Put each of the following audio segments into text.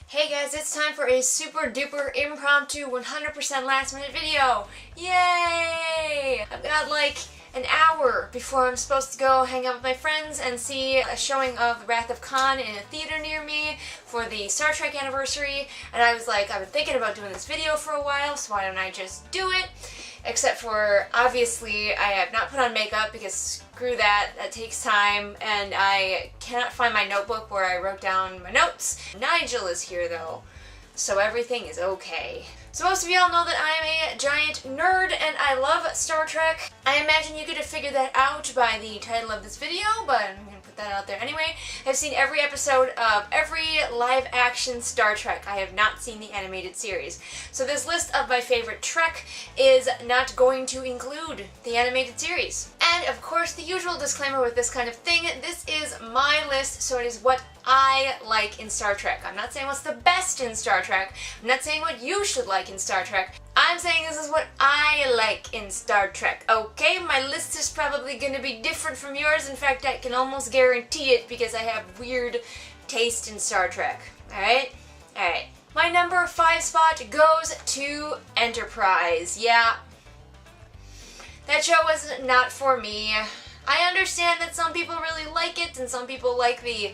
Hey guys, it's time for a super duper impromptu 100% last minute video! Yay! I've got like an hour before I'm supposed to go hang out with my friends and see a showing of Wrath of Khan in a theater near me for the Star Trek anniversary, and I was like, I've been thinking about doing this video for a while, so why don't I just do it? Except for, obviously, I have not put on makeup because screw that, that takes time, and I cannot find my notebook where I wrote down my notes. Nigel is here though, so everything is okay. So most of y'all know that I'm a giant nerd and I love Star Trek. I imagine you could have figured that out by the title of this video, but I'm gonna put that out there anyway. I've seen every episode of every live-action Star Trek. I have not seen the animated series. So this list of my favorite Trek is not going to include the animated series. And of course, the usual disclaimer with this kind of thing, this is my list, so it is what I like in Star Trek. I'm not saying what's the best in Star Trek. I'm not saying what you should like in Star Trek. I'm saying this is what I like in Star Trek, okay? My list is probably gonna be different from yours. In fact, I can almost guarantee it because I have weird taste in Star Trek, alright? Alright. My number 5 spot goes to Enterprise. Yeah. That show was not for me. I understand that some people really like it and some people like the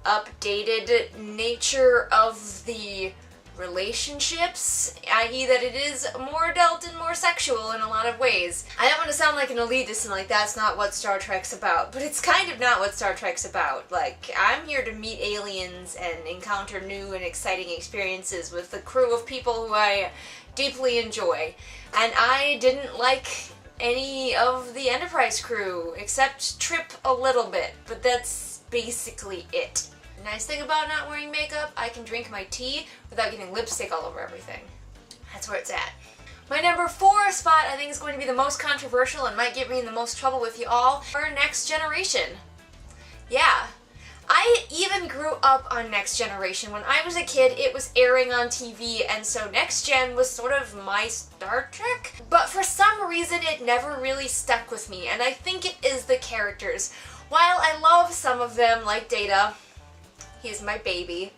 updated nature of the relationships, i.e. that it is more adult and more sexual in a lot of ways. I don't want to sound like an elitist and like that's not what Star Trek's about, but it's kind of not what Star Trek's about. Like, I'm here to meet aliens and encounter new and exciting experiences with a crew of people who I deeply enjoy. And I didn't like any of the Enterprise crew, except Trip a little bit, but that's basically it. Nice thing about not wearing makeup, I can drink my tea without getting lipstick all over everything. That's where it's at. My number 4 spot I think is going to be the most controversial and might get me in the most trouble with you all, for Next Generation. Yeah. I even grew up on Next Generation. When I was a kid, it was airing on TV, and so Next Gen was sort of my Star Trek. But for some reason, it never really stuck with me, and I think it is the characters. While I love some of them, like Data, he's my baby,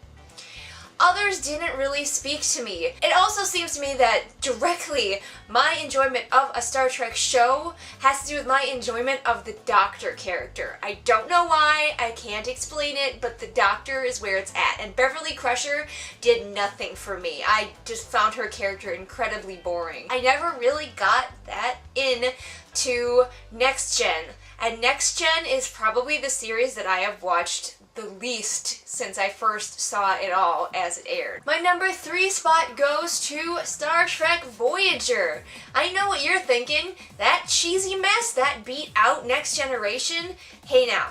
others didn't really speak to me. It also seems to me that directly my enjoyment of a Star Trek show has to do with my enjoyment of the Doctor character. I don't know why, I can't explain it, but the Doctor is where it's at. And Beverly Crusher did nothing for me. I just found her character incredibly boring. I never really got that into Next Gen. And Next Gen is probably the series that I have watched the least since I first saw it all as it aired. My number 3 spot goes to Star Trek Voyager. I know what you're thinking. That cheesy mess that beat out Next Generation? Hey now.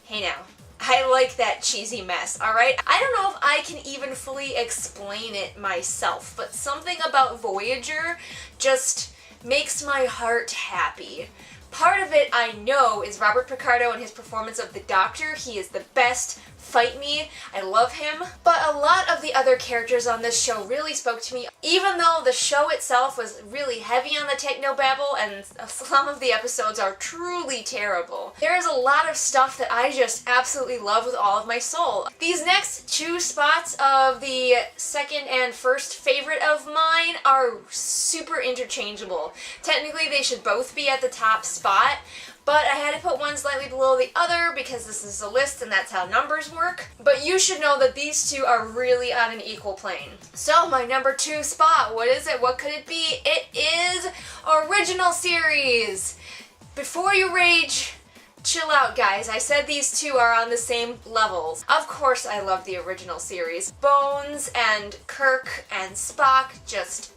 Hey now. I like that cheesy mess, alright? I don't know if I can even fully explain it myself, but something about Voyager just makes my heart happy. Part of it, I know, is Robert Picardo and his performance of the Doctor. He is the best. Fight me. I love him. But a lot of the other characters on this show really spoke to me, even though the show itself was really heavy on the technobabble and some of the episodes are truly terrible. There is a lot of stuff that I just absolutely love with all of my soul. These next 2 spots of the second and first favorite of mine are super interchangeable. Technically, they should both be at the top spot, but I had to put one slightly below the other because this is a list and that's how numbers work. But you should know that these two are really on an equal plane. So my number 2 spot, what is it? What could it be? It is Original Series. Before you rage, chill out guys. I said these two are on the same levels. Of course I love the Original Series. Bones and Kirk and Spock just...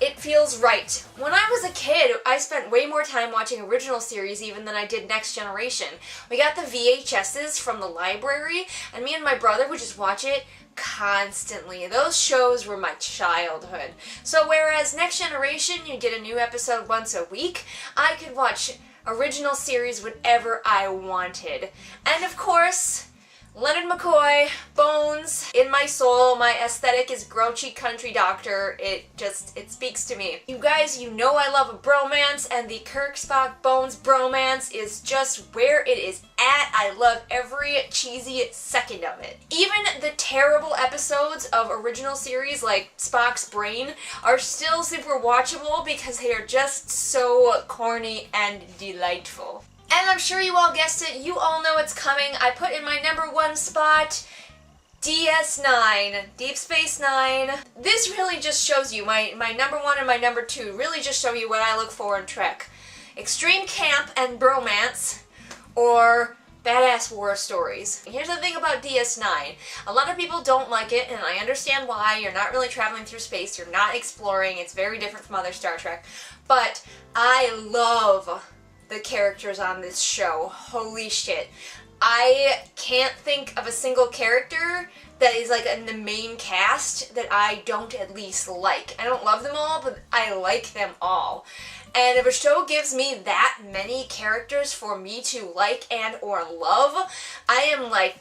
it feels right. When I was a kid, I spent way more time watching Original Series even than I did Next Generation. We got the VHSs from the library, and me and my brother would just watch it constantly. Those shows were my childhood. So whereas Next Generation, you get a new episode once a week, I could watch Original Series whenever I wanted. And of course, Leonard McCoy, Bones, in my soul, my aesthetic is grouchy country doctor. It speaks to me. You guys, you know I love a bromance, and the Kirk, Spock, Bones bromance is just where it is at. I love every cheesy second of it. Even the terrible episodes of original series like Spock's Brain are still super watchable because they are just so corny and delightful. And I'm sure you all guessed it, you all know it's coming. I put in my number 1 spot, DS9, Deep Space Nine. This really just shows you, my number 1 and my number 2 really just show you what I look for in Trek. Extreme camp and bromance, or badass war stories. Here's the thing about DS9. A lot of people don't like it, and I understand why. You're not really traveling through space, you're not exploring, it's very different from other Star Trek. But I love the characters on this show. Holy shit. I can't think of a single character that is like in the main cast that I don't at least like. I don't love them all, but I like them all. And if a show gives me that many characters for me to like and or love, I am like,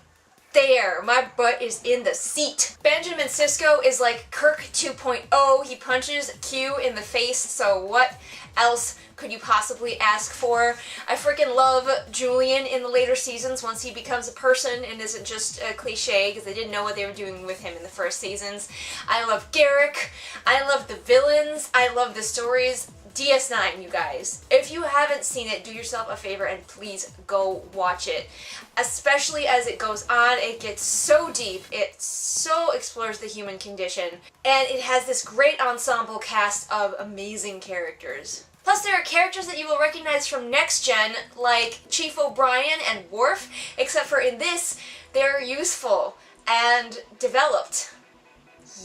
there, my butt is in the seat. Benjamin Sisko is like Kirk 2.0. He punches Q in the face, so what else could you possibly ask for? I freaking love Julian in the later seasons once he becomes a person and isn't just a cliche, because they didn't know what they were doing with him in the first seasons. I love Garrick. I love the villains. I love the stories. DS9, you guys. If you haven't seen it, do yourself a favor and please go watch it. Especially as it goes on, it gets so deep, it so explores the human condition, and it has this great ensemble cast of amazing characters. Plus, there are characters that you will recognize from Next Gen, like Chief O'Brien and Worf, except for in this, they're useful and developed.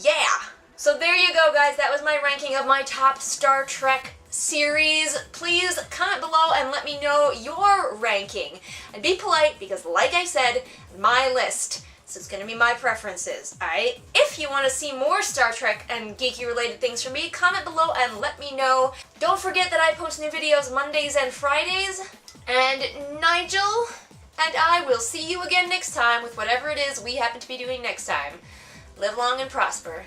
Yeah! So there you go, guys. That was my ranking of my top Star Trek series. Please comment below and let me know your ranking. And be polite because, like I said, my list. So it's going to be my preferences, alright? If you want to see more Star Trek and geeky related things from me, comment below and let me know. Don't forget that I post new videos Mondays and Fridays. And Nigel and I will see you again next time with whatever it is we happen to be doing next time. Live long and prosper.